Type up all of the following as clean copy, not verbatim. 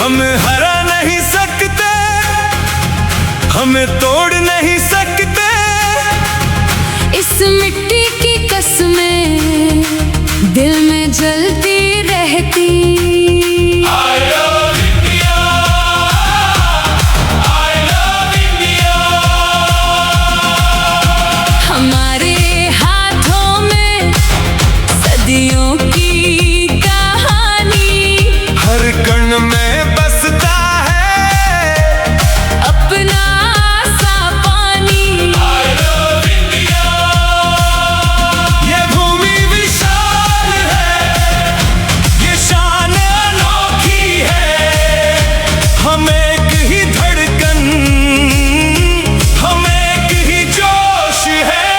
हम हरा नहीं सकते, हमें तोड़ नहीं सकते, इस मिट्टी की कसमें दिल में जलती रहती। I love India, I love India। हमारे हाथों में सदियों की कहानी, हर कण में बसता है अपना सा पानी। I love India। ये भूमि विशाल है, ये शान अनोखी है, हम एक ही धड़कन, हम एक ही जोश है।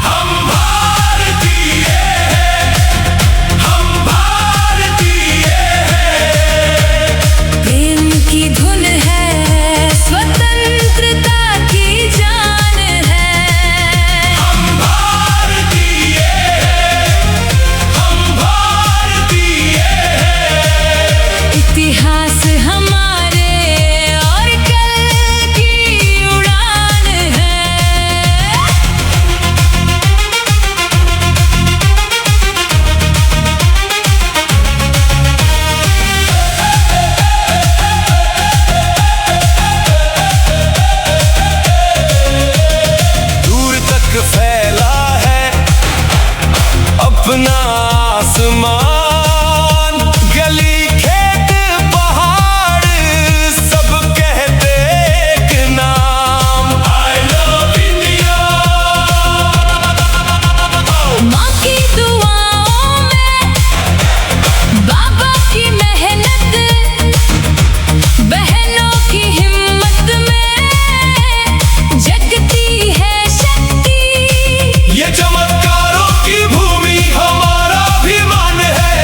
हम भारतीय हैं, हम भारतीय हैं। प्रेम की धुन है, स्वतंत्रता की जान है। हम भारतीय हैं, हम भारतीय हैं। इतिहास हमारे और कल की उड़ान है। दूर तक फैला है अपना आसमान, गली खेत पहाड़ सब कहते एक नाम। I love India। माँ की दुआओं में, बाबा की मेहनत, बहनों की हिम्मत में जगती है शक्ति। ये चमत्कारों की भूमि हमारा अभिमान है।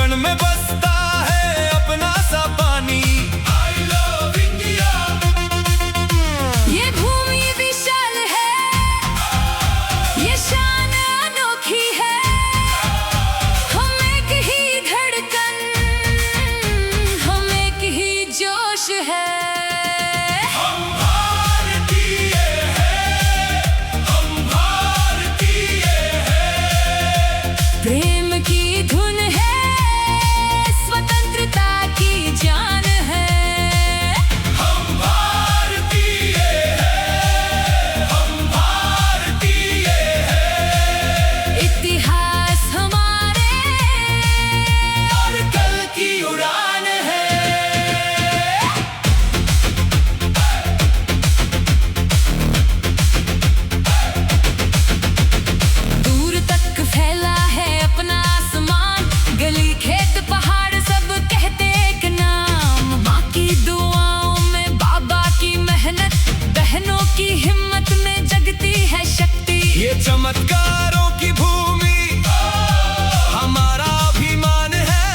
कण में बसता है अपना सा पानी। I love India। ये भूमि विशाल है, ये शान अनोखी है। हम एक ही धड़कन, हम एक ही जोश है। हम भारतीय हैं, हम भारतीय हैं। प्रेम की धुन है, स्वतंत्रता की जान है। हम भारतीय हैं, हम भारतीय हैं। इतिहास हमारे और कल की उड़ान है। दूर तक फैला है अपना आसमान, गली खेत पहाड़ सब कहते एक नाम। माँ की दुआओं में, बाबा की मेहनत, बहनों की हिम्मत में जगती है शक्ति। ये चमत्कारों की भूमि हमारा अभिमान है।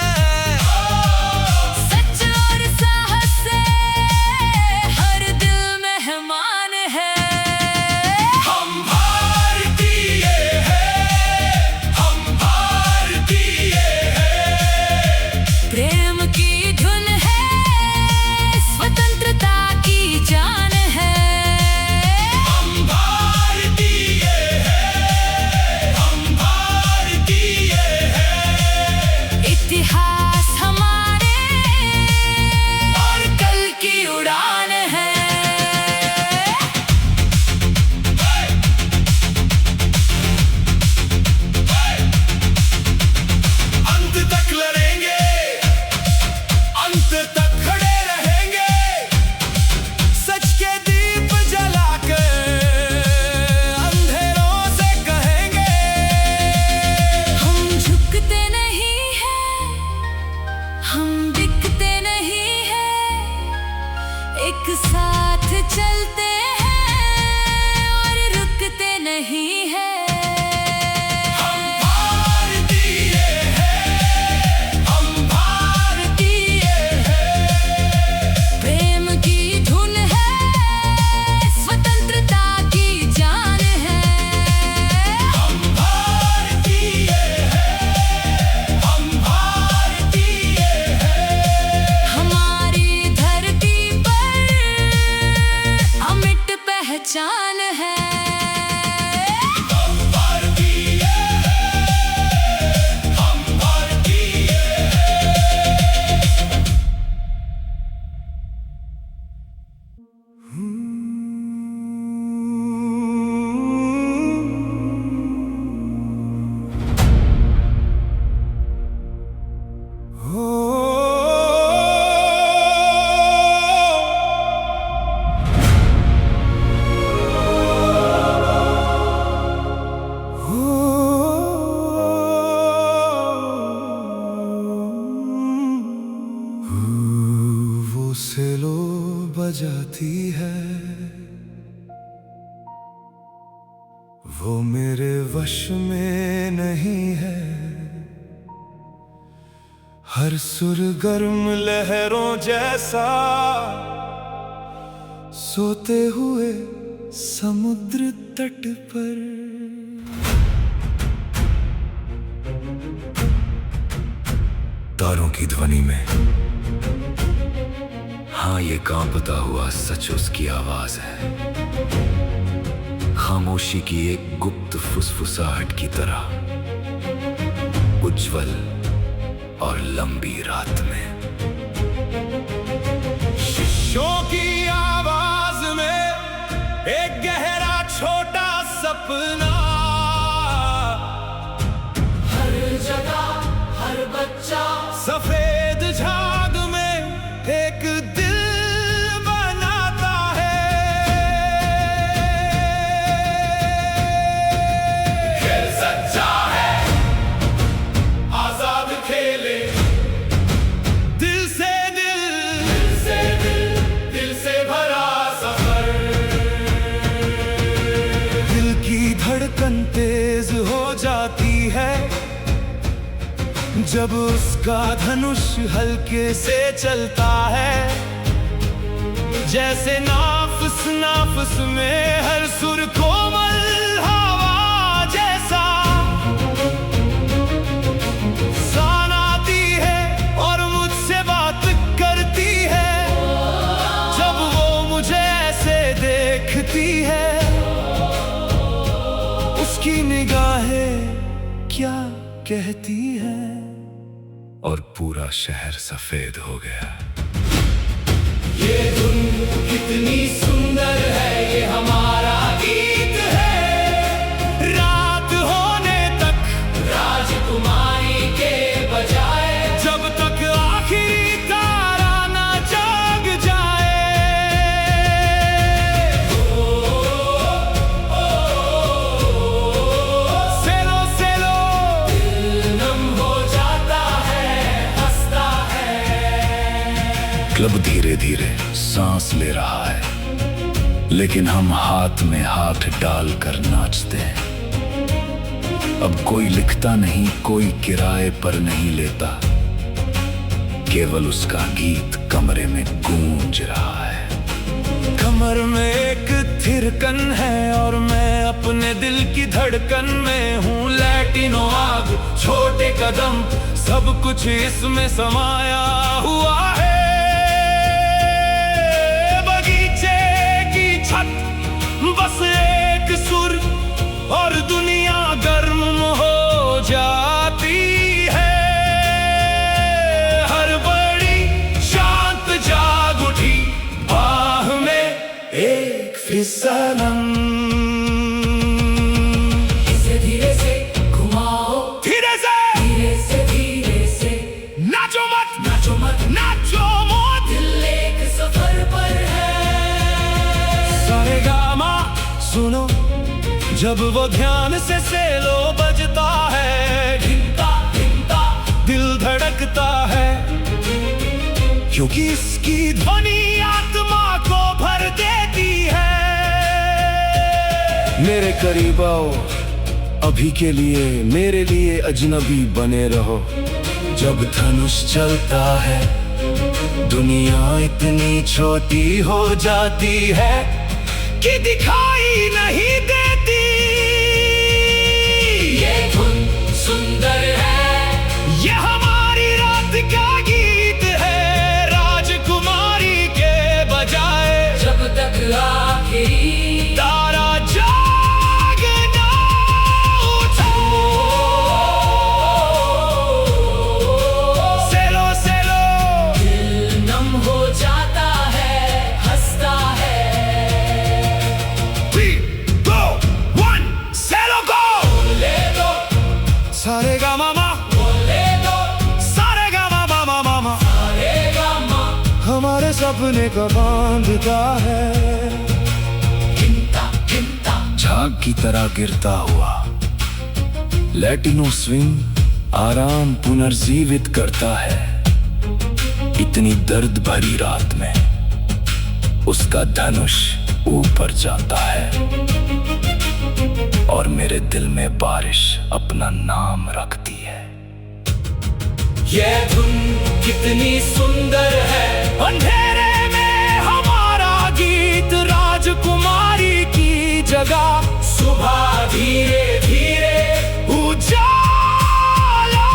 सच और साहस से हर दिल मेहमान है। हम भारतीय हैं, हम भारतीय हैं। प्रेम की धुन है, स्वतंत्रता की जान है। हम भारतीय हैं, हम भारतीय हैं। इतिहास हमारे और कल की उड़ान है। अंत तक लड़ेंगे, अंत तक खड़े रहेंगे। सच के दीप जलाकर अंधेरों से कहेंगे। हम झुकते नहीं हैं, हम बिकते नहीं हैं। एक साथ चलते हैं और रुकते नहीं हैं। हम भारतीय हैं, हम भारतीय हैं। प्रेम की धुन है, स्वतंत्रता की जान है। हम भारतीय हैं, हम भारतीय हैं। हमारी धरती पर अमिट पहचान है। हम भारतीय हैं, हम भारतीय वो सेलो बजाती है, वो मेरे वश में नहीं है। हर सुर गर्म लहरों जैसा, सोते हुए समुद्र तट पर। तारों की ध्वनि में, हाँ ये कांपता हुआ सच उसकी आवाज है। खामोशी की एक गुप्त फुसफुसाहट की तरह, उज्जवल और लंबी रात में। शिष्यों की आवाज में एक गहरा छोटा सपना। हर जगह हर बच्चा सफेद झाग में एक दिल बनाता है। खेल सच्चा है, आजाद खेले, दिल से दिल, दिल से दिल, दिल से भरा सफर। दिल की धड़कन तेज हो जाती है जब उसका धनुष हल्के से चलता है, जैसे नाफस नाफस में हर सुर कोमल हवा जैसा सान आती है और मुझसे बात करती है। जब वो मुझे ऐसे देखती है, उसकी निगाहें क्या कहती है। और पूरा शहर सफेद हो गया। ये धुन कितनी सुंदर है, ये हमारा गीत है। रात होने तक राजकुमारी के बजाए, जब तक आखिरी तारा ना जाग जाए। सेलो सेलो दिल नम हो जाता है, हंसता है। क्लब धीरे धीरे सांस ले रहा है, लेकिन हम हाथ में हाथ डालकर नाचते हैं। अब कोई लिखता नहीं, कोई किराए पर नहीं लेता, केवल उसका गीत कमरे में गूंज रहा है। कमर में एक थिरकन है और मैं अपने दिल की धड़कन में हूँ। लैटिनो आग, छोटे कदम, सब कुछ इसमें समाया हुआ है। बस एक सुर और दुनिया गर्म हो जाती है। हर बड़ी शांत जाग उठी, बाह में एक फिसलन। इसे धीरे से घुमाओ, धीरे से नाचो मत, नाचो मत, नाचो मत। दिल एक सफर पर है। सारेगामा सुनो, जब वो ध्यान से सेलो बजता है, ढिमका ढिमका दिल धड़कता है, क्योंकि इसकी ध्वनि आत्मा को भर देती है। मेरे करीब आओ, अभी के लिए मेरे लिए अजनबी बने रहो। जब धनुष चलता है, दुनिया इतनी छोटी हो जाती है कि दिखाई नहीं देती। ये धुन सुंदर है, ये हमारी रात का गीत है। राजकुमारी के बजाए, जब तक आखिरी तारा जाग ना उठे। सेलो सेलो दिल नम हो जाता है, हंसता है। सारेगा मामा, सारेगा मामा मामा, हमारे सपने का बांधता है। झाग की तरह गिरता हुआ लैटिनो स्विंग आराम पुनर्जीवित करता है। इतनी दर्द भरी रात में उसका धनुष ऊपर जाता है और मेरे दिल में बारिश अपना नाम रखती है। ये धुन कितनी सुंदर है, अंधेरे में हमारा गीत। राजकुमारी की जगह सुबह धीरे धीरे उजाला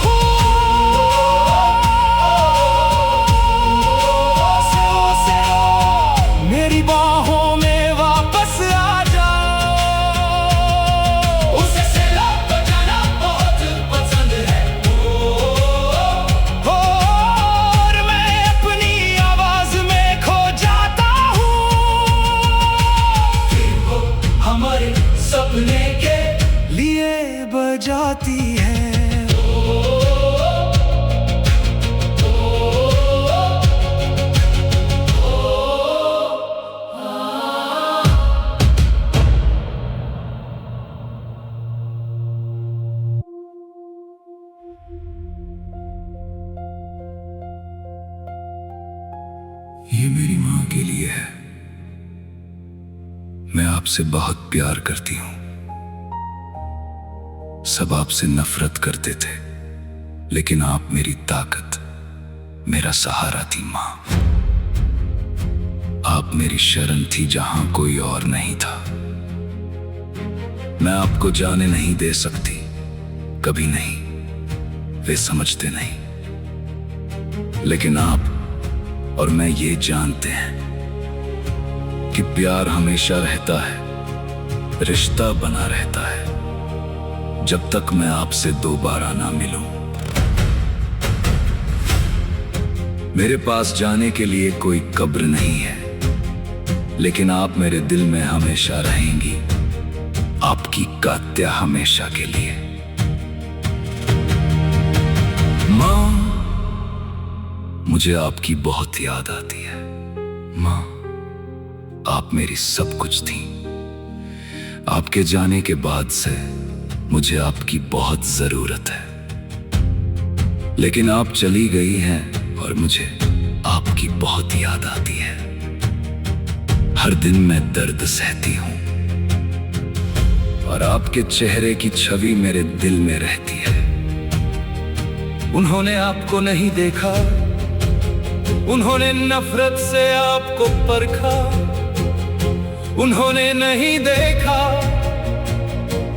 हो। मेरी बाहों में वापस आ जाओ। उसे सेलो बजाना बहुत पसंद है। और मैं अपनी आवाज में खो जाता हूँ। वो हमारे सपने के लिए बजाती है। ये मेरी माँ के लिए है। मैं आपसे बहुत प्यार करती हूँ। सब आपसे नफरत करते थे, लेकिन आप मेरी ताकत, मेरा सहारा थी माँ। आप मेरी शरण थी जहां कोई और नहीं था। मैं आपको जाने नहीं दे सकती, कभी नहीं, वे समझते नहीं। लेकिन आप और मैं ये जानते हैं कि प्यार हमेशा रहता है, रिश्ता बना रहता है, जब तक मैं आपसे दोबारा ना मिलूं। मेरे पास जाने के लिए कोई कब्र नहीं है, लेकिन आप मेरे दिल में हमेशा रहेंगी, आपकी कात्या हमेशा के लिए। माँ, मुझे आपकी बहुत याद आती है। माँ, आप मेरी सब कुछ थी। आपके जाने के बाद से मुझे आपकी बहुत जरूरत है, लेकिन आप चली गई हैं और मुझे आपकी बहुत याद आती है। हर दिन मैं दर्द सहती हूँ और आपके चेहरे की छवि मेरे दिल में रहती है। उन्होंने आपको नहीं देखा, उन्होंने नफरत से आपको परखा, उन्होंने नहीं देखा,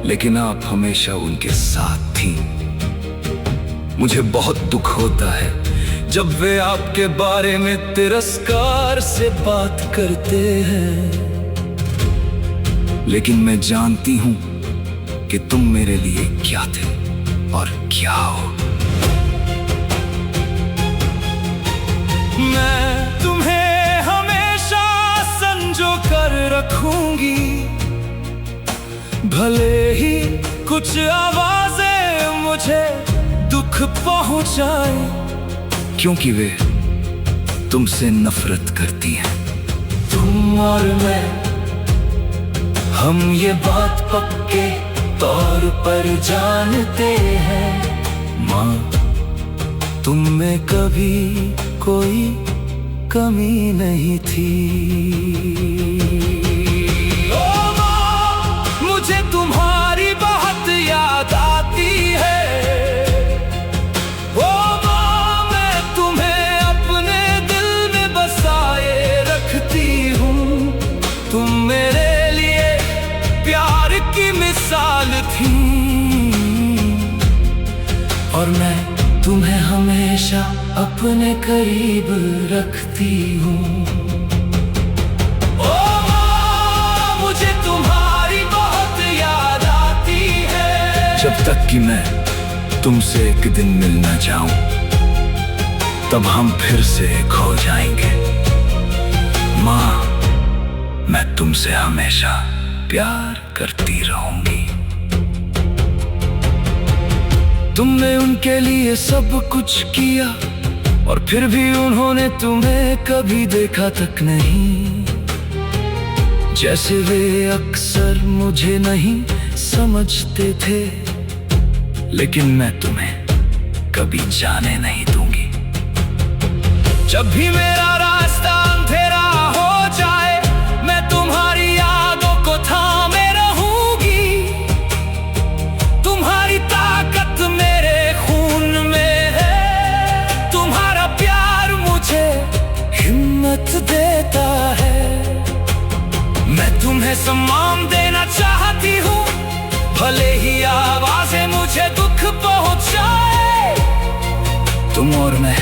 लेकिन आप हमेशा उनके साथ थी। मुझे बहुत दुख होता है जब वे आपके बारे में तिरस्कार से बात करते हैं, लेकिन मैं जानती हूं कि तुम मेरे लिए क्या थे और क्या हो। मैं तुम्हें हमेशा संजो कर रखूंगी, भले ही कुछ आवाजें मुझे दुख पहुंचाए, क्योंकि वे तुमसे नफरत करती हैं। तुम और मैं, हम ये बात पक्के तौर पर जानते हैं। माँ, तुम में कभी कोई कमी नहीं थी। ओ माँ, मुझे तुम्हारी बहुत याद आती है। तुम मेरे लिए प्यार की मिसाल थी और मैं तुम्हें हमेशा अपने करीब रखती हूँ। ओ माँ, मुझे तुम्हारी बहुत याद आती है। जब तक कि मैं तुमसे एक दिन मिल न जाऊं, तब हम फिर से एक हो जाएंगे। माँ, मैं तुमसे हमेशा प्यार करती रहूंगी। तुमने उनके लिए सब कुछ किया और फिर भी उन्होंने तुम्हें कभी देखा तक नहीं। जैसे वे अक्सर मुझे नहीं समझते थे, लेकिन मैं तुम्हें कभी जाने नहीं दूंगी। जब भी मेरा रास्ता अंधेरा हो जाए, मैं तुम्हारी यादों को थामे रहूंगी। तुम्हारी ताकत मेरे खून में है, तुम्हारा प्यार मुझे हिम्मत देता है। मैं तुम्हें सम्मान देना चाहती हूँ, भले ही आवाजें मुझे दुख पहुंचाए। तुम और मैं,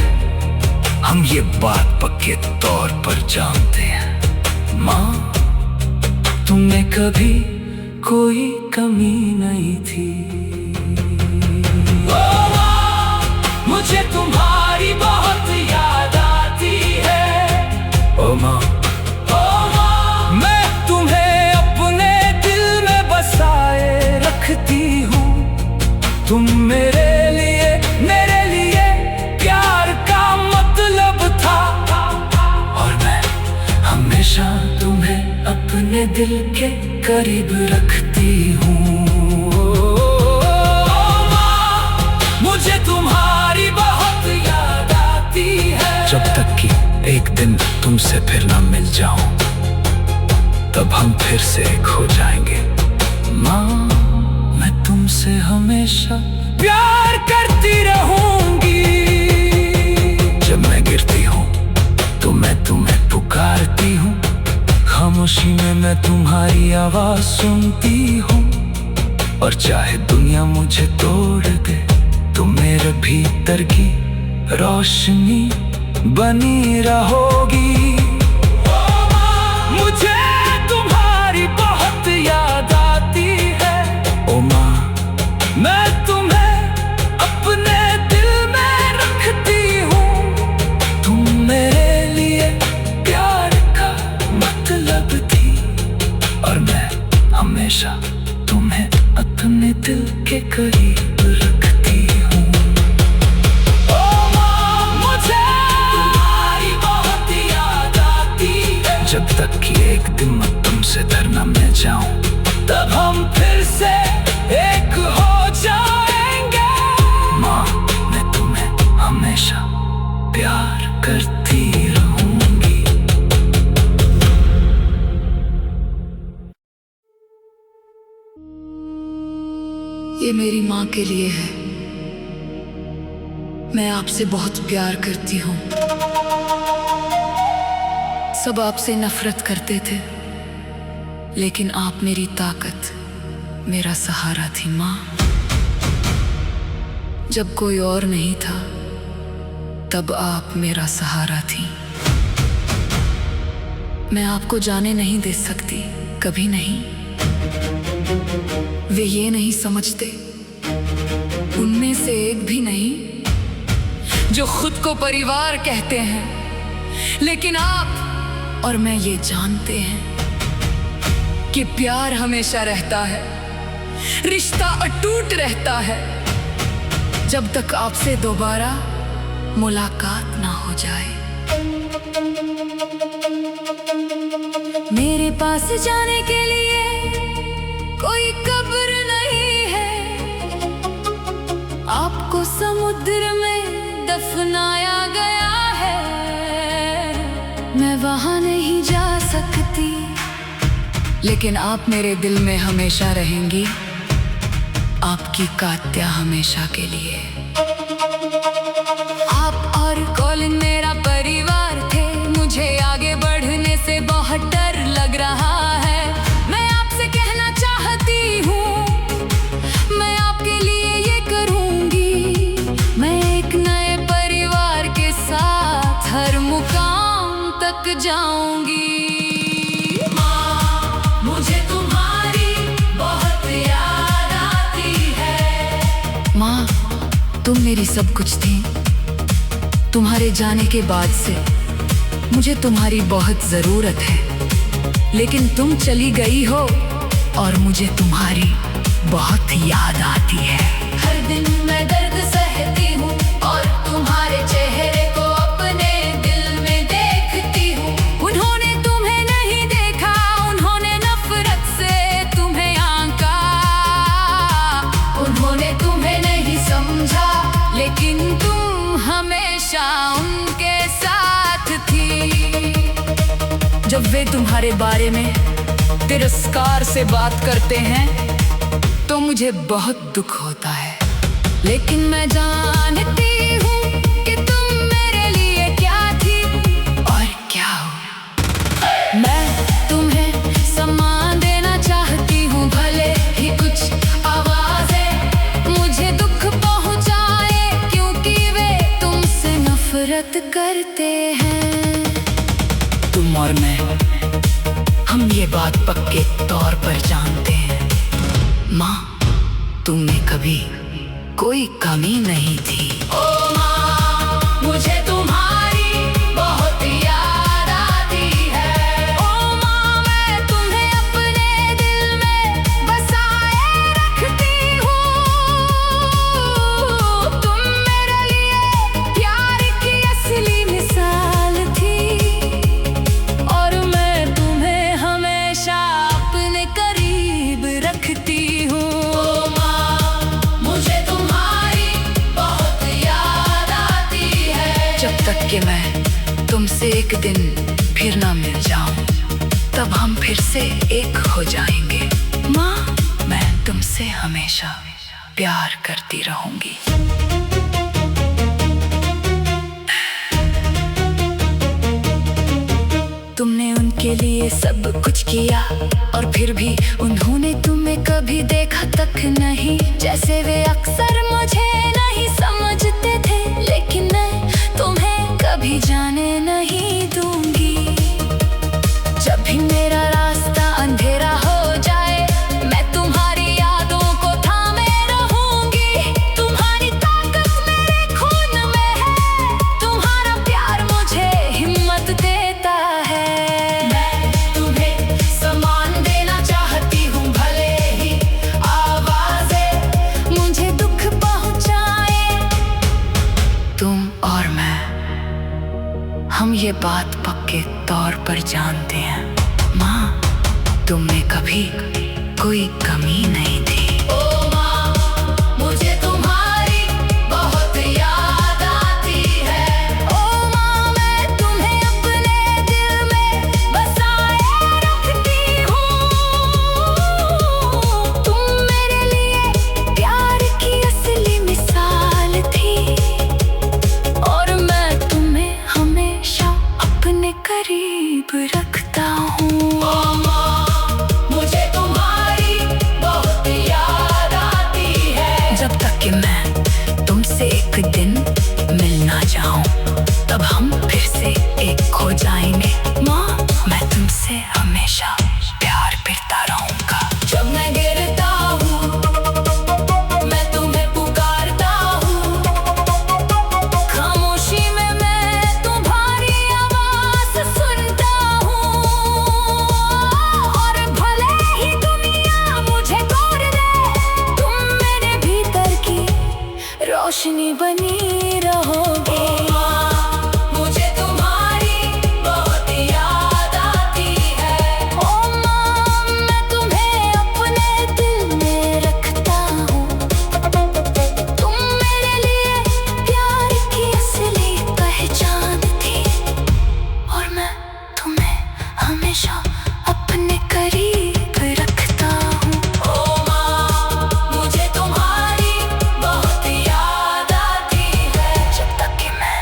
हम ये बात पक्के तौर पर जानते हैं। माँ, तुमने कभी कोई कमी नहीं थी। ओ माँ, मुझे तुम्हारी बहुत याद आती है। ओ माँ, मैं तुम्हें अपने दिल में बसाए रखती हूँ। तुम मेरे लिए प्यार का मतलब था और मैं हमेशा तुम्हें अपने दिल के करीब रखती हूँ। मुझे तुम्हारी बहुत याद आती है। जब तक कि एक दिन तुमसे फिर ना मिल जाऊं, तब हम फिर से एक हो जाएंगे। माँ, मैं तुमसे हमेशा प्यार करती रहूं। सुनती हूँ। और चाहे दुनिया मुझे तोड़ दे, तुम मेरे भीतर की रोशनी बनी रहोगी। मुझे तुम्हारी बहुत याद आती है। ओ माँ, मैं तुम्हें अपने दिल में रखती हूँ। तुम मेरे लिए प्यार का मतलब थी, और मैं हमेशा तुम्हें अपने दिल के करीब रखती हूँ। ओ माँ, मुझे तुम्हारी बहुत याद आती है। जब तक कि एक दिन मैं तुमसे धरना मैं जाऊं, तब हम फिर से एक हो जाएंगे। माँ, मैं तुम्हें हमेशा प्यार करती रहूंगी। ये मेरी माँ के लिए है। मैं आपसे बहुत प्यार करती हूँ। सब आपसे नफरत करते थे, लेकिन आप मेरी ताकत, मेरा सहारा थी माँ। जब कोई और नहीं था, तब आप मेरा सहारा थी। मैं आपको जाने नहीं दे सकती, कभी नहीं। वे ये नहीं समझते, उनमें से एक भी नहीं, जो खुद को परिवार कहते हैं। लेकिन आप और मैं ये जानते हैं कि प्यार हमेशा रहता है, रिश्ता अटूट रहता है, जब तक आपसे दोबारा मुलाकात ना हो जाए। मेरे पास जाने के लिए कोई कब्र नहीं है। आपको समुद्र में दफनाया गया है। मैं वहां नहीं जा सकती, लेकिन आप मेरे दिल में हमेशा रहेंगी। आपकी कात्या हमेशा के लिए। आप और कॉलिन मेरा परिवार थे। मुझे आगे बढ़ने से बहुत डर लग रहा है। मैं आपसे कहना चाहती हूँ, मैं आपके लिए ये करूँगी। मैं एक नए परिवार के साथ हर मुकाम तक जाऊँगी। माँ, मुझे तुम्हारी बहुत याद आती है। माँ, तुम मेरी सब कुछ थी। तुम्हारे जाने के बाद से मुझे तुम्हारी बहुत जरूरत है, लेकिन तुम चली गई हो और मुझे तुम्हारी बहुत याद आती है। हर दिन मैं दर्द सहती हूँ और तुम्हारे चेहरे को अपने दिल में देखती हूँ। उन्होंने तुम्हें नहीं देखा, उन्होंने नफरत से तुम्हें आंका। उन्होंने तुम्हें नहीं समझा, लेकिन तुम हमेशा उनके साथ थी। जब वे तुम्हारे बारे में तिरस्कार से बात करते हैं, तो मुझे बहुत दुख होता है। लेकिन मैं जानती हूँ कि तुम मेरे लिए क्या थी और क्या हो। मैं तुम्हें सम्मान देना चाहती हूँ, भले ही कुछ आवाजें मुझे दुख पहुँचाए, क्योंकि वे तुमसे नफरत करते हैं। तुम और मैं, हम ये बात पक्के तौर पर जानते हैं। माँ, तुम में कभी कोई कमी नहीं थी। ओ माँ, मुझे तुम्हारी बहुत याद आती है। ओ माँ, मैं तुम्हें अपने दिल में बसाए रखती हूँ। तुम मेरे लिए प्यार की असली मिसाल थी, और मैं तुम्हें हमेशा अपने करीब रखती हूँ। ओ माँ, मुझे तुम्हारी बहुत याद आती है। जब तक कि मैं तुमसे एक दिन फिर ना मिल जाऊं, तब हम फिर से एक हो जाएंगे। माँ, मैं तुमसे हमेशा प्यार करती रहूंगी। तुमने उनके लिए सब कुछ किया और फिर भी उन्होंने तुम्हें कभी देखा तक नहीं। जैसे वे अक्सर मुझे नहीं समझते थे, लेकिन मैं तुम्हें कभी जाने नहीं दूंगी। जब भी मेरा रास्ता अंधेरा हो जाए, मैं तुम्हारी यादों को थामे रहूंगी। तुम्हारी ताकत मेरे खून में है, तुम्हारा प्यार मुझे हिम्मत देता है। मैं तुम्हें सम्मान देना चाहती हूँ, भले ही आवाजें मुझे दुख पहुँचाए। तुम और मैं, हम ये बात पक्के तौर पर जानते हैं, माँ तुम में कभी कोई कमी नहीं थी। ओ माँ, मुझे तुम्हारी बहुत याद आती है। ओ माँ, मैं तुम्हें अपने दिल में बसाए रखती हूँ। तुम मेरे लिए प्यार की असली मिसाल थी, और मैं तुम्हें हमेशा अपने करीब रखता हूँ। ओ माँ, मुझे तुम्हारी बहुत याद आती है। जब तक कि मैं तुमसे एक दिन मिल ना जाऊं, तब हम फिर से एक हो जाएंगे। माँ, मैं तुमसे हमेशा प्यार करता रहूंगा। जब मैं गिरता हूँ, मैं तुम्हें पुकारता हूँ। खामोशी में मैं तुम्हारी आवाज सुनता हूँ। और भले ही दुनिया मुझे तोड़ दे, तुम मेरे भीतर की रोशनी बनी रहोगी। मुझे तुम्हारी बहुत याद आती है। ओ माँ, मैं तुम्हें अपने दिल में रखता हूँ। तुम मेरे लिए प्यार की असली पहचान थी, और मैं तुम्हें हमेशा अपने करीब रखता हूँ। ओ माँ, मुझे तुम्हारी बहुत याद आती है। जब तक कि मैं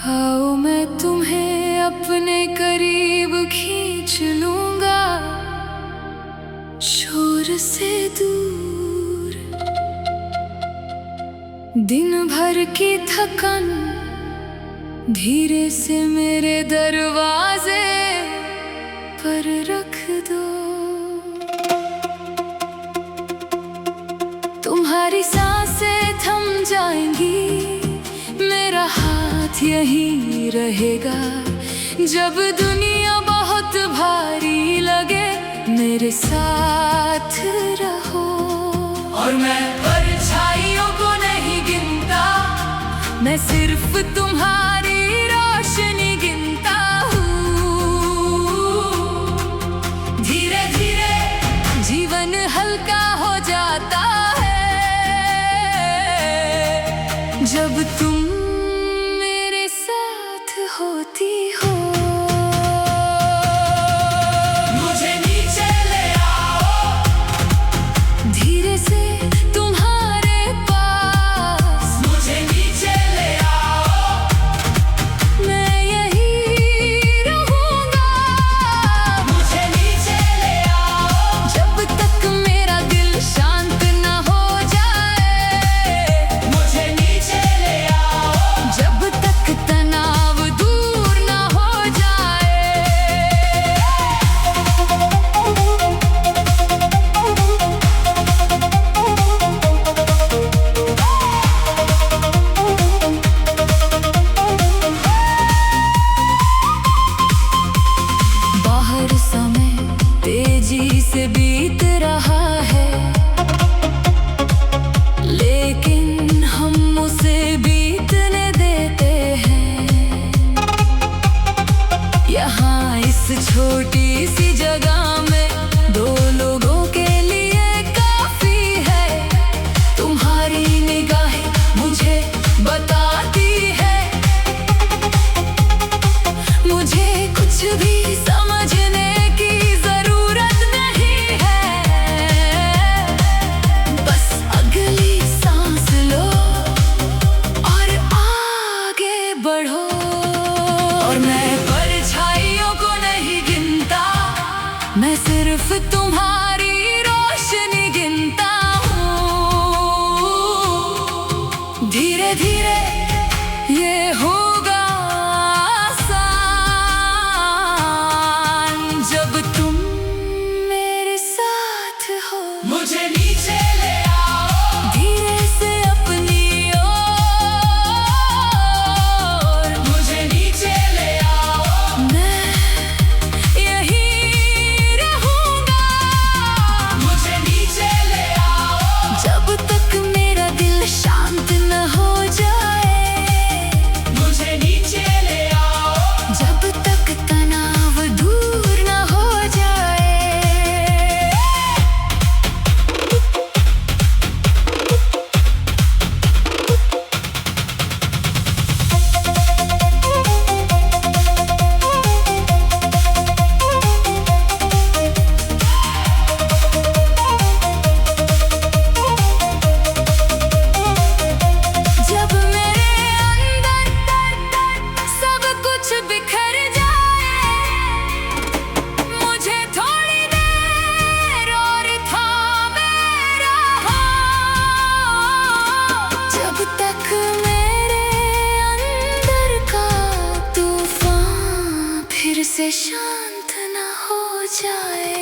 आओ, मैं तुम्हें अपने करीब खींच लूंगा, शोर से दूर। दिन भर की थकन धीरे से मेरे दरवाजे पर रख दो। तुम्हारी सांसें थम जाएंगी, मेरा हाथ यहीं रहेगा। जब दुनिया बहुत भारी लगे, मेरे साथ रहो। और मैं परछाइयों को नहीं गिनता, मैं सिर्फ तुम्हारी रोशनी गिनता हूँ। धीरे धीरे जीवन हल्का हो जाता है, जब तुम मेरे साथ होती हो। मुझे नीचे ले आओ, धीरे से तुम्हारे पास। मुझे नीचे ले आओ, मैं यहीं रहूंगा। मुझे नीचे ले आओ, जब तक मेरा दिल शांत न हो जाए। मुझे नीचे ले आओ, जब तक तनाव दूर न शांत न हो जाए।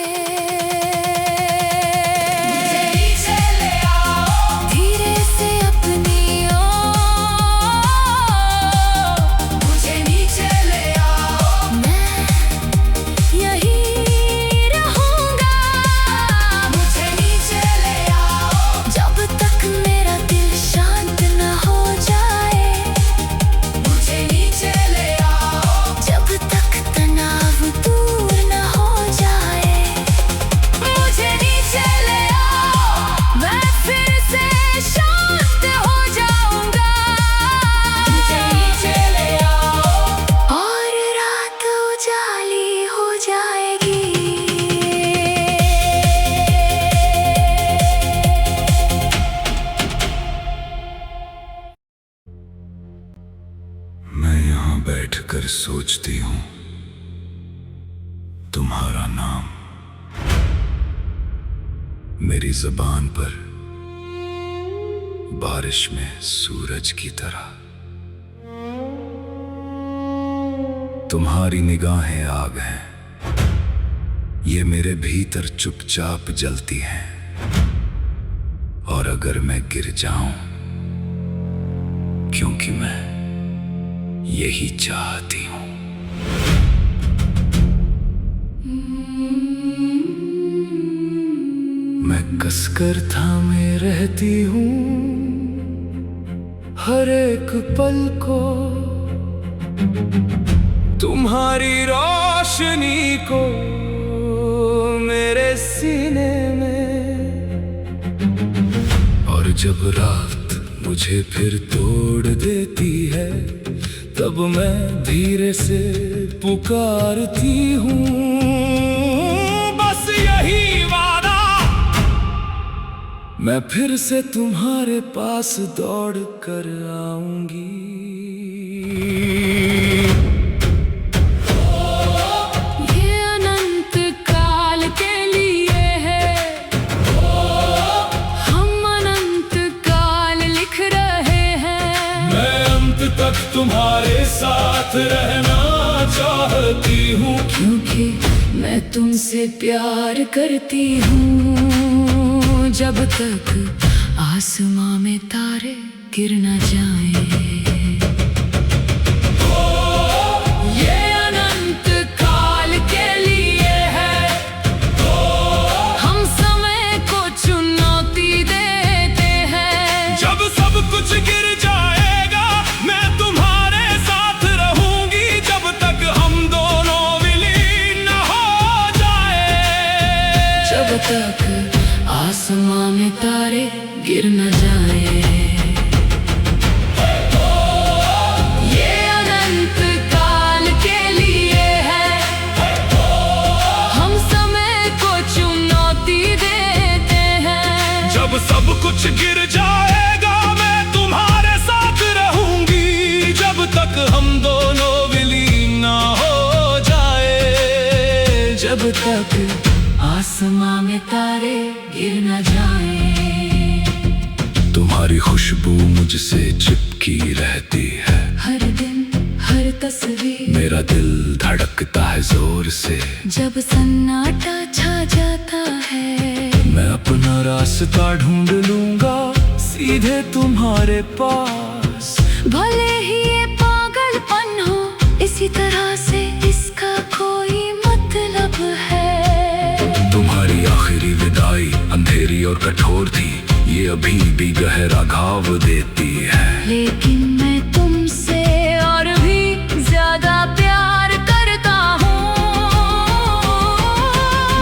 बैठकर सोचती हूँ तुम्हारा नाम, मेरी ज़बान पर बारिश में सूरज की तरह। तुम्हारी निगाहें आग हैं, ये मेरे भीतर चुपचाप जलती हैं। और अगर मैं गिर जाऊं, क्योंकि मैं यही चाहती हूं। मैं कसकर थामे रहती हूं हर एक पल को, तुम्हारी रोशनी को मेरे सीने में। और जब रात मुझे फिर तोड़ देती है, तब मैं धीरे से पुकारती हूँ बस यही वादा, मैं फिर से तुम्हारे पास दौड़ कर आऊंगी। ये अनंत काल के लिए है, हम अनंत काल लिख रहे हैं। मैं अंत तक तुम्हारे साथ रहना चाहती हूँ, क्योंकि मैं तुमसे प्यार करती हूँ। जब तक आसमां में तारे गिर न जाएं, ये अनंत काल के लिए है, हम समय को चुनौती देते हैं। जब सब कुछ गिर जाएगा, मैं तुम्हारे साथ रहूंगी, जब तक हम दोनों विलीन न हो जाए। जब तक आसमां में तारे गिर न जाए, ये अनंत काल के लिए है, हम समय को चुनौती देते हैं। जब सब कुछ गिर जाएगा, मैं तुम्हारे साथ रहूंगी, जब तक हम दोनों विलीन न हो जाए। जब तक आसमां में तारे गिर न जाए। तुम्हारी खुशबू मुझसे चिपकी रहती है, हर दिन हर तस्वीर मेरा दिल धड़कता है जोर से। जब सन्नाटा छा जाता है, मैं अपना रास्ता ढूंढ लूंगा सीधे तुम्हारे पास। भले ही ये पागलपन हो, इसी तरह से इसका कोई मतलब है। तुम्हारी आखिरी विदाई अंधेरी और कठोर थी, ये अभी भी गहरा घाव देती है। लेकिन मैं तुमसे और भी ज्यादा प्यार करता हूँ।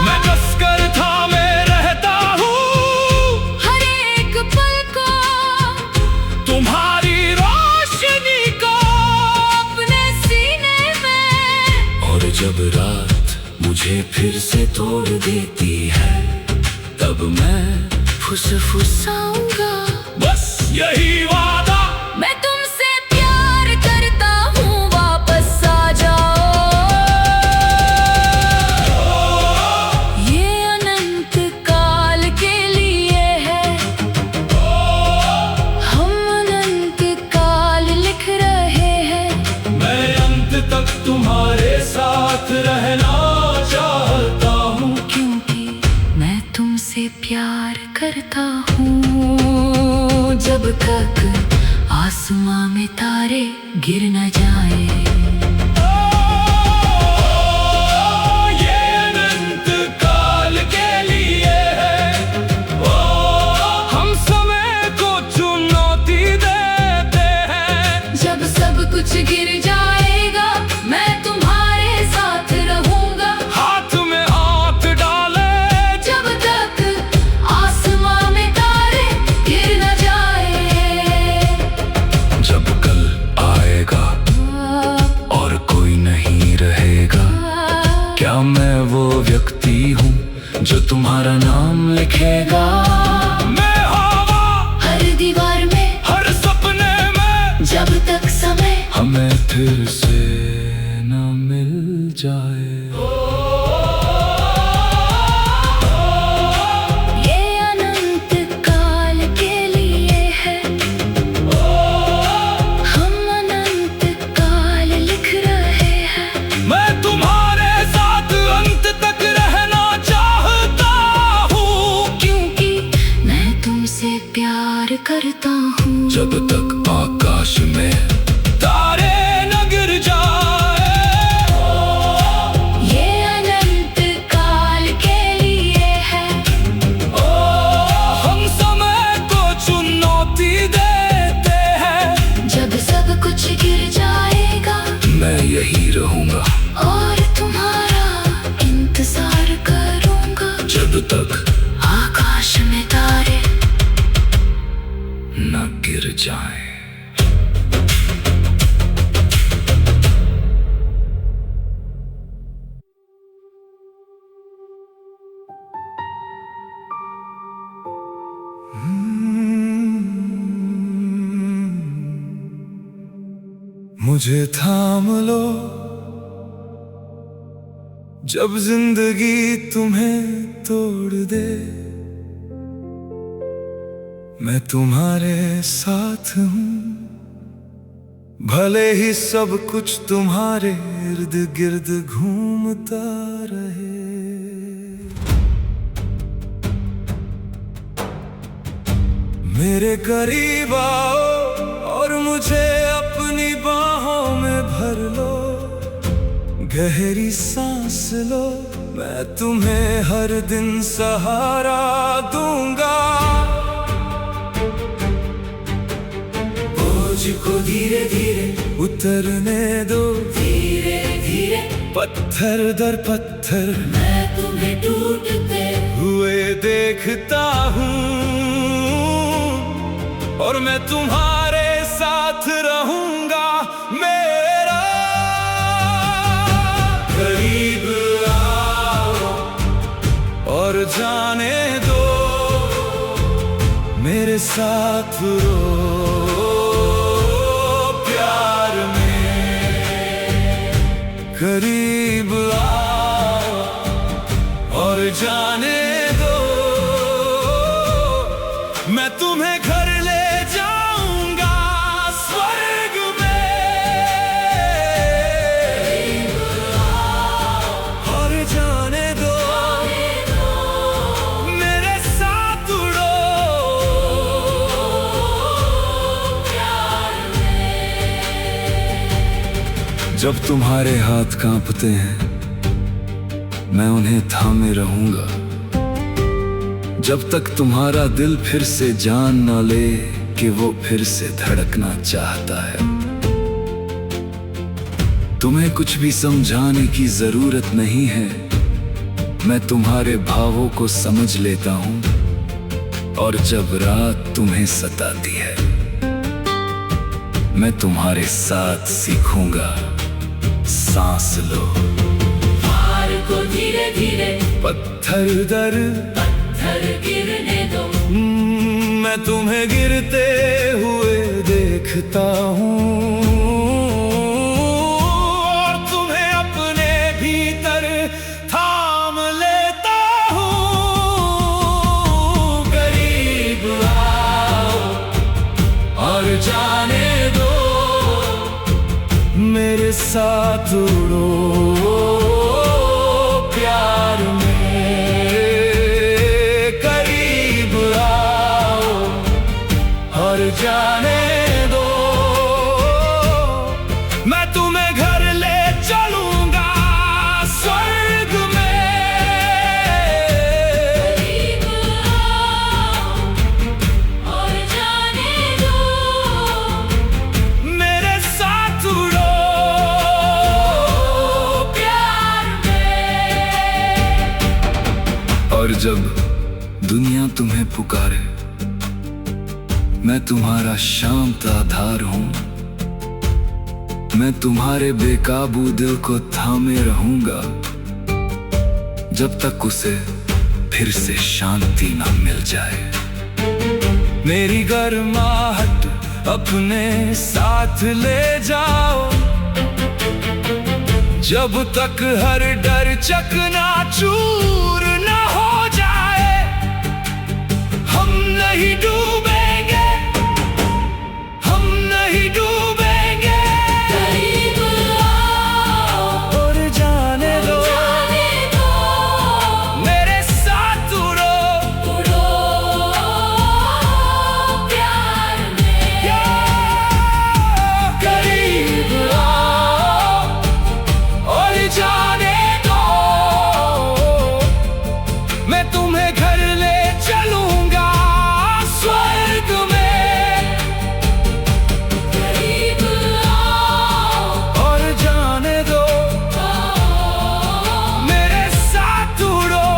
मैं कसकर थामे रहता हूँ हर एक पल को, तुम्हारी रोशनी को अपने सीने में। और जब रात मुझे फिर से तोड़ देती है, तब मैं फुसफुसाऊंगा बस यही वादा, मैं तुमसे प्यार करता हूँ, वापस आ जाओ। ये अनंत काल के लिए है, हम अनंत काल लिख रहे हैं। मैं अंत तक तुम्हारे साथ साथ रहना चाहता हूँ, क्योंकि मैं तुमसे प्यार करता हूँ। जब तक आसमां में तारे गिर न जाए, ये अनंत काल के लिए है। हम समय को चुनौती देते हैं। जब सब कुछ गिर जाएगा मैं तुम्हारे साथ रहूंगा। हाथ में हाथ डाले, जब तक आसमां में तारे गिर न जाए। जब कल आएगा और कोई नहीं रहेगा, क्या मैं वो व्यक्ति हूँ जो तुम्हारा नाम लिखेगा? मैं हवा, हर दीवार में, हर सपने में, जब तक समय हमें फिर से न मिल जाए। ये अनंत काल के लिए है। हम अनंत काल लिख रहे हैं। मैं तुम्हारे साथ अंत तक रहना चाहता हूँ, क्योंकि मैं तुमसे प्यार करता हूँ। जब तक आकाश में तारे न गिर जाए। ये अनंत काल के लिए है। हम समय को चुनौती देते हैं। जब सब कुछ गिर जाएगा मैं यही रहूंगा और तुम्हारा इंतजार करूंगा। जब तक आकाश में तारे न गिर जाए। मुझे थाम लो जब जिंदगी तुम्हें तोड़ दे। मैं तुम्हारे साथ हूँ, भले ही सब कुछ तुम्हारे इर्द गिर्द घूमता रहे। मेरे करीब आओ और मुझे अपनी बाहों में भर लो। गहरी सांस लो, मैं तुम्हें हर दिन सहारा दूंगा। बोझ को धीरे धीरे उतरने दो, धीरे धीरे पत्थर दर पत्थर मैं तुम्हें टूटते हुए देखता हूँ। और मैं तुम्हारे साथ रहूंगा। मेरा करीब आओ और जाने दो, मेरे साथ रो प्यार में। करीब आओ और जाने दो, मैं तुम्हें घर ले जाऊंगा स्वर्ग में। और जाने दो, मेरे साथ उड़ो प्यार में। जब तुम्हारे हाथ कांपते हैं मैं उन्हें थामे रहूंगा। जब तक तुम्हारा दिल फिर से जान ना ले कि वो फिर से धड़कना चाहता है। तुम्हें कुछ भी समझाने की जरूरत नहीं है, मैं तुम्हारे भावों को समझ लेता हूँ। और जब रात तुम्हें सताती है मैं तुम्हारे साथ सीखूंगा। सांस लो, पार को धीरे धीरे पत्थर दर पत्थर गिरने दो। मैं तुम्हें गिरते हुए देखता हूँ। और तुम्हें अपने भीतर थाम लेता हूँ। करीब आओ और जाने दो, मेरे साथ उड़ो मैं तुम्हारा शांत आधार हूँ। मैं तुम्हारे बेकाबू दिल को थामे रहूंगा जब तक उसे फिर से शांति ना मिल जाए। मेरी गर्माहट अपने साथ ले जाओ जब तक हर डर चकनाचूर न हो जाए। हम नहीं डूबेंगे, हम नहीं डूबेंगे। करीब आओ और जाने दो मेरे साथ उड़ो उड़ो प्यार में। करीब आओ और जाने दो मैं तुम्हें घर ले चलूंगा स्वर्ग में। करीब आओ और जाने दो मेरे साथ उड़ो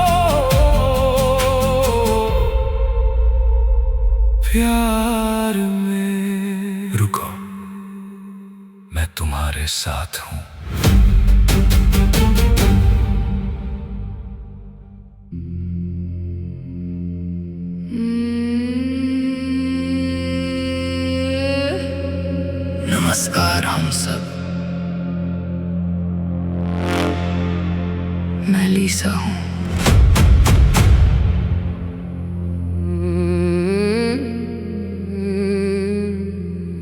प्यार में। रुको, मैं तुम्हारे साथ हूँ। नमस्कार हम सब, मैं लीसा हूँ।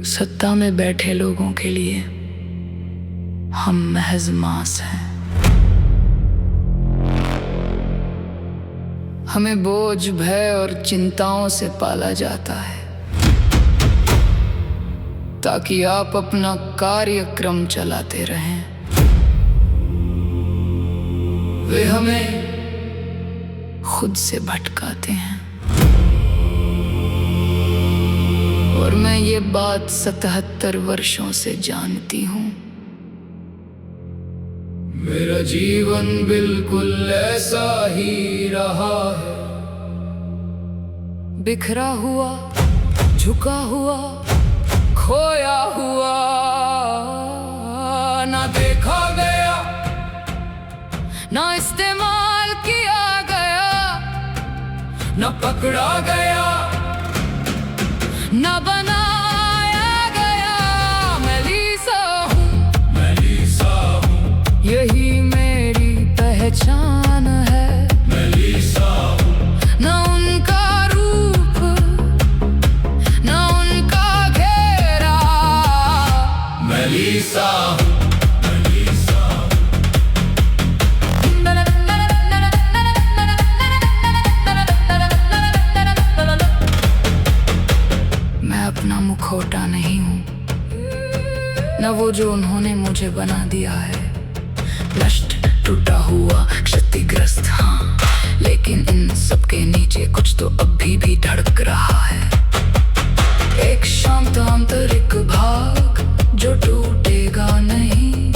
सत्ता में बैठे लोगों के लिए हम महज मांस हैं। हमें बोझ, भय और चिंताओं से पाला जाता है ताकि आप अपना कार्यक्रम चलाते रहें। वे हमें खुद से भटकाते हैं और मैं ये बात 77 वर्षों से जानती हूँ। मेरा जीवन बिल्कुल ऐसा ही रहा है, बिखरा हुआ, झुका हुआ, खोया हुआ, ना देखा गया, ना इस्तेमाल किया गया, ना पकड़ा गया, ना बनाया गया। मैं लीसा हूँ, मैं लीसा हूँ, यही मेरी पहचान है। मैं लीसा हूँ, ना उनका रूप, ना उनका घेरा। मैं लीसा हूँ, मैं लीसा हूँ। मैं अपना मुखौटा नहीं हूँ, न वो जो उन्होंने मुझे बना दिया है। नष्ट, टूटा हुआ, क्षतिग्रस्त, हाँ, लेकिन इन सब के नीचे कुछ तो अभी भी धड़क रहा है। एक शांत आंतरिक भाग जो टूटेगा नहीं।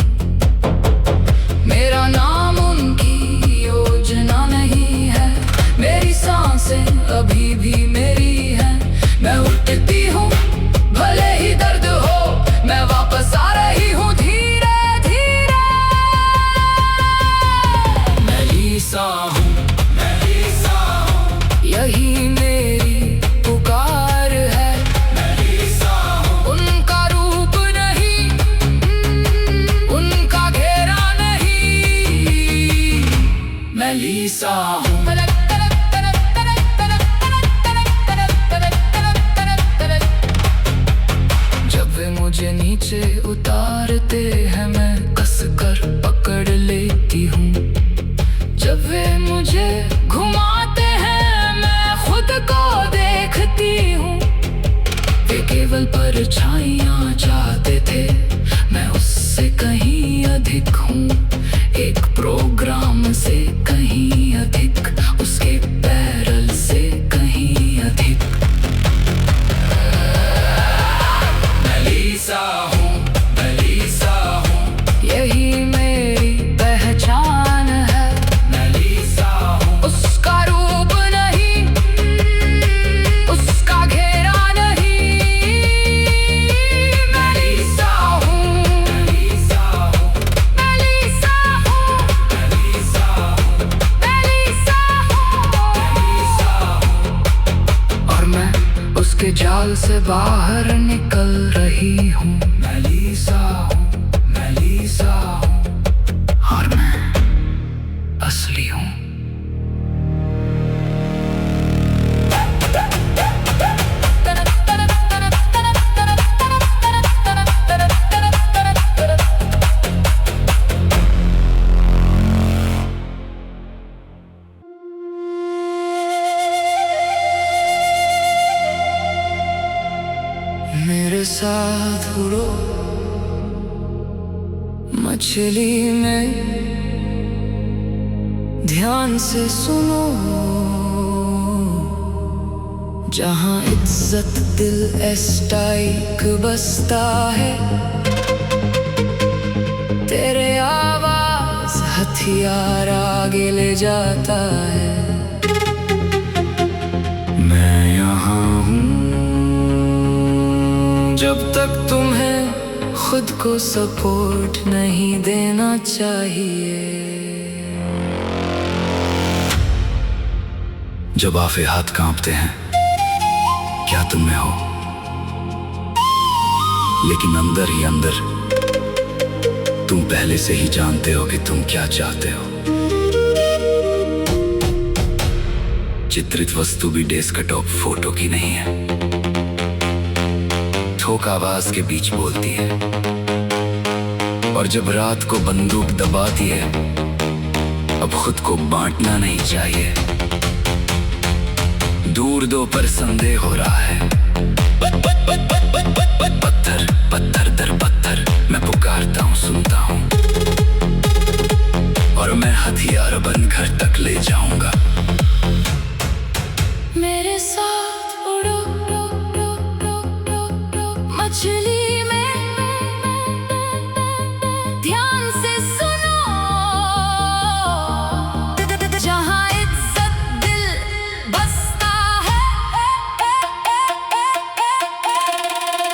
मेरा नाम उनकी योजना नहीं है, मेरी सांसें अभी भी मेरी हैं। मैं उठती हूँ भले ही दर्द हो, मैं वापस आ रही हूँ धीरे धीरे। मैं लीसा हूँ, मैं लीसा हूँ, यही मेरी पुकार है। मैं लीसा हूँ, उनका रूप नहीं, उनका घेरा नहीं। मैं लीसा हूँ। मुझे नीचे उतारते हैं मैं कसकर पकड़ लेती हूँ। जब वे मुझे घुमाते हैं मैं खुद को देखती हूँ। वे केवल परछाइयाँ चाहते थे, मैं उससे कहीं अधिक हूँ। एक प्रोग्राम से कहीं अधिक, उसके पैरल से कहीं अधिक। लीसा हूँ, मैं लीसा हूँ, यही मेरी पहचान है। मैं लीसा हूँ, उस से बाहर निकल रही हूँ। मैं लीसा हूँ, मैं लीसा हूँ, और मैं असली हूँ। मेरे साथ उड़ो मछली में, ध्यान से सुनो, जहां इज्जत दिल एस्टाइक बसता है। तेरे आवाज हथियार आगे ले जाता है। मैं यहाँ हूँ जब तक तुम्हें खुद को सपोर्ट नहीं देना चाहिए। जब आफे हाथ कांपते हैं, क्या तुम में हो, लेकिन अंदर ही अंदर तुम पहले से ही जानते हो कि तुम क्या चाहते हो। चित्रित वस्तु भी डेस्कटॉप फोटो की नहीं है, ठोक आवाज के बीच बोलती है। और जब रात को बंदूक दबाती है, अब खुद को बांटना नहीं चाहिए। दूर दो पर संदेह हो रहा है। पत्थर पत्थर दर पत्थर मैं पुकारता हूँ, सुनता हूँ, और मैं हथियार बन घर तक ले जाऊंगा। मेरे साथ उड़ो मछली में, ध्यान से सुनो, जहां इज्जत दिल बसता है।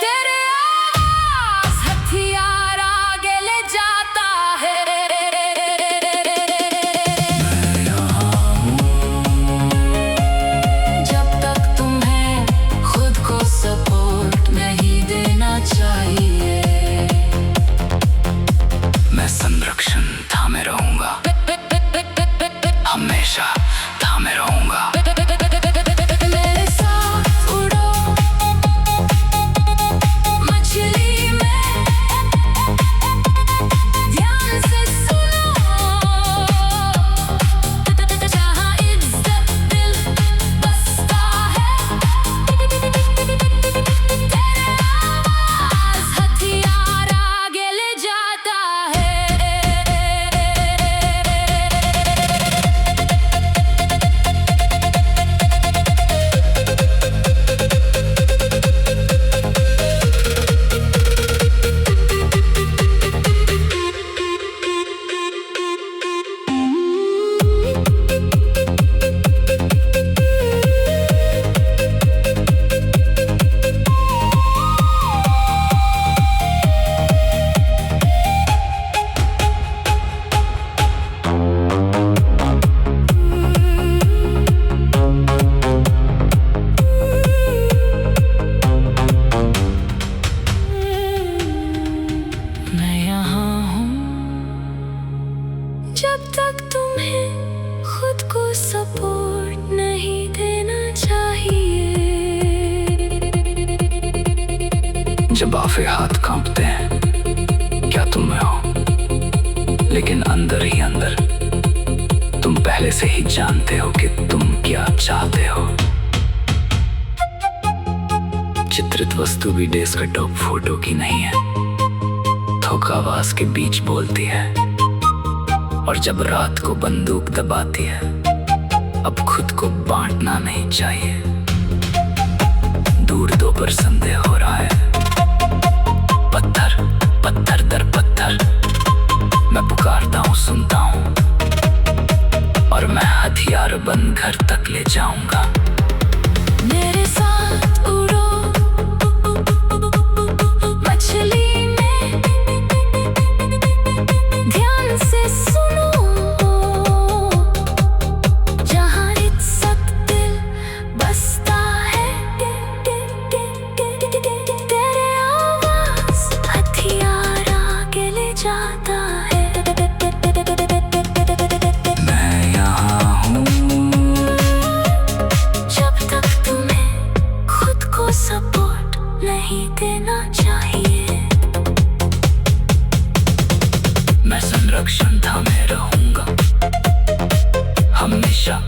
तेरे आवाज हथियार आगे ले जाता है। मैं यहाँ हूँ जब तक तुम्हें खुद को सपोर्ट नहीं देना चाहिए। मैं संरक्षण थामे रहूंगा, हमेशा थामे रहूंगा। मेरे साथ उड़ो मछली में, ध्यान से सुनो, जहां इज्जत दिल बसता है। तेरे आवाज हथियार आगे ले जाता है। मैं यहाँ हूँ जब तक तुम्हें खुद को सपोर्ट नहीं देना चाहिए। जब आफे हाथ कांपते हैं, क्या तुम में हो, लेकिन अंदर ही अंदर तुम पहले से ही जानते हो कि तुम क्या चाहते हो। चित्रित वस्तु भी डेस्कटॉप फोटो की नहीं है, ठोक आवाज के बीच बोलती है। और जब रात को बंदूक दबाती है, अब खुद को बांटना नहीं चाहिए। दूर दो पर संदेह हो रहा है। पत्थर पत्थर दर पत्थर मैं पुकारता हूँ, सुनता हूँ, और मैं हथियार बन घर तक ले जाऊंगा। मेरे साथ उड़ो मछली में, ध्यान से सुनो, जहां इज्जत दिल बसता है। जाता है। मैं यहाँ हूँ जब तक तुम्हें खुद को सपोर्ट नहीं देना चाहिए। मैं संरक्षण था, मैं रहूंगा हमेशा।